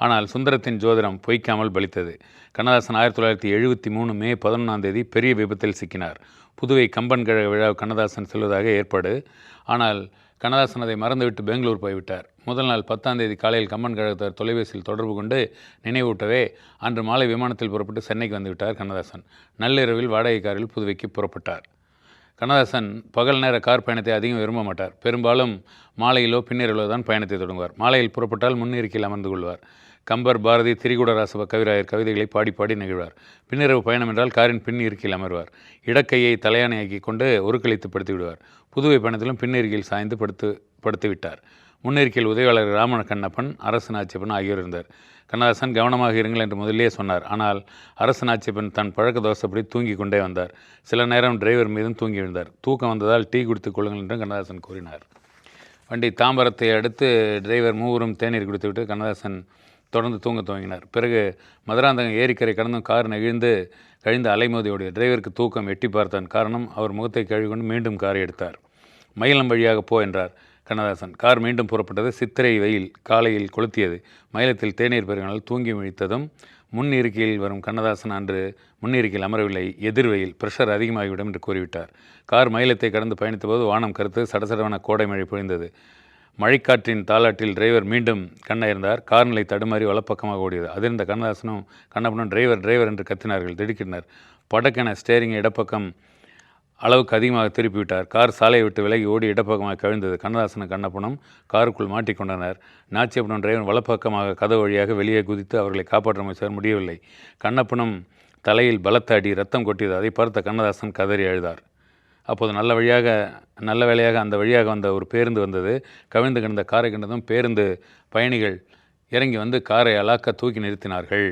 ஆனால் சுந்தரத்தின் ஜோதிடம் பொய்க்காமல் பலித்தது. கண்ணதாசன் 1973 மே 11 பெரிய விபத்தில் சிக்கினார். புதுவை கம்பன் கழக விழா கண்ணதாசன் செல்வதாக ஏற்பாடு. ஆனால் கண்ணதாசன் அதை மறந்துவிட்டு பெங்களூர் போய்விட்டார். முதல் நாள் 10 காலையில் கம்பன் கழகத்தார் தொலைபேசியில் தொடர்பு கொண்டு நினைவூட்டவே அன்று மாலை விமானத்தில் புறப்பட்டு சென்னைக்கு வந்துவிட்டார் கண்ணதாசன். நள்ளிரவில் வாடகை காரில் புதுவைக்கு புறப்பட்டார். கண்ணதாசன் பகல் நேர கார் பயணத்தை அதிகம் விரும்ப மாட்டார். பெரும்பாலும் மாலையிலோ பின்னிரவிலோ தான் பயணத்தை தொடங்குவார். மாலையில் புறப்பட்டால் முன்னிருக்கையில் அமர்ந்து கொள்வார். கம்பர், பாரதி, திரிகூடராசவ கவிராயர் கவிதைகளை பாடி பாடி நிகழ்வார். பின்னிரவு பயணம் என்றால் காரின் பின் இருக்கையில் அமர்வார். இடக்கையை தலையாணையாக்கி கொண்டு ஒருக்களித்து படுத்து விடுவார். புதுவை பயணத்திலும் பின்னிருக்கையில் சாய்ந்து படுத்து விட்டார். முன்னிருக்கையில் உதவியாளர் ராம கண்ணப்பன், அரசு நாச்சியப்பன் ஆகியோர் இருந்தார். கண்ணதாசன் கவனமாக இருங்கள் என்று முதலிலே சொன்னார். ஆனால் அரசு நாச்சியப்பன் தன் பழக்க தோசைப்படி தூங்கி கொண்டே வந்தார். சில நேரம் டிரைவர் மீதும் தூங்கி விழுந்தார். தூக்கம் வந்ததால் டீ குடித்துக் கொள்ளுங்கள் என்று கண்ணதாசன் கூறினார். வண்டி தாம்பரத்தை அடுத்து டிரைவர் மூவரும் தேநீர் குடித்துவிட்டு கண்ணதாசன் தொடர்ந்து தூங்க துவங்கினார். பிறகு மதுராந்தகம் ஏரிக்கரை கடந்தும் கார் கழிந்து அலைமோதி ஓடிய டிரைவருக்கு தூக்கம் எட்டி பார்த்தான். காரணம், அவர் முகத்தை கழுவிக்கொண்டு மீண்டும் காரை எடுத்தார். மயிலம் வழியாக போ என்றார் கண்ணதாசன். கார் மீண்டும் புறப்பட்டது. சித்திரை வெயில் காலையில் கொளுத்தியது. மயிலத்தில் தேநீர் பெருகினால் தூங்கி முழித்ததும் முன் இருக்கையில் வரும் கண்ணதாசன் அன்று முன்னிருக்கையில் அமரவில்லை. எதிர்வெயில், பிரஷர் அதிகமாகிவிடும் என்று கூறிவிட்டார். கார் மயிலத்தை கடந்து பயணித்தபோது வானம் கருத்து சடசடவென கோடை மழை பொழிந்தது. மழைக்காற்றின் தாளாட்டில் டிரைவர் மீண்டும் கண்ணயர்ந்தார். கார் நிலை தடுமாறி வலப்பக்கமாக ஓடியது. அதிர்ந்த கண்ணதாசனும் கண்ணப்பனும் டிரைவர் என்று கத்தினார்கள். திடுக்கிட்டனர். படக்கென ஸ்டேரிங்கை இடப்பக்கம் அளவுக்கு அதிகமாக திருப்பிவிட்டார். கார் சாலையை விட்டு விலகி ஓடி இடப்பக்கமாக கவிழ்ந்தது. கண்ணதாசனும் கண்ணப்பனும் காருக்குள் மாட்டிக்கொண்டனர். நாச்சியப்பனும் டிரைவர் வலப்பக்கமாக கதவு வழியாக வெளியே குதித்து அவர்களை காப்பாற்ற முயற்சியார். முடியவில்லை. கண்ணப்பனும் தலையில் பலத்த அடி, ரத்தம் கொட்டியது. அதை பார்த்த கண்ணதாசன் கதறி அழுதார். அப்போது நல்ல வேளையாக அந்த வழியாக வந்த ஒரு பேருந்து வந்தது. கவிழ்ந்து கிடந்த காரை கண்டதும் பேருந்து பயணிகள் இறங்கி வந்து காரை அலாக்க தூக்கி நிறுத்தினார்கள்.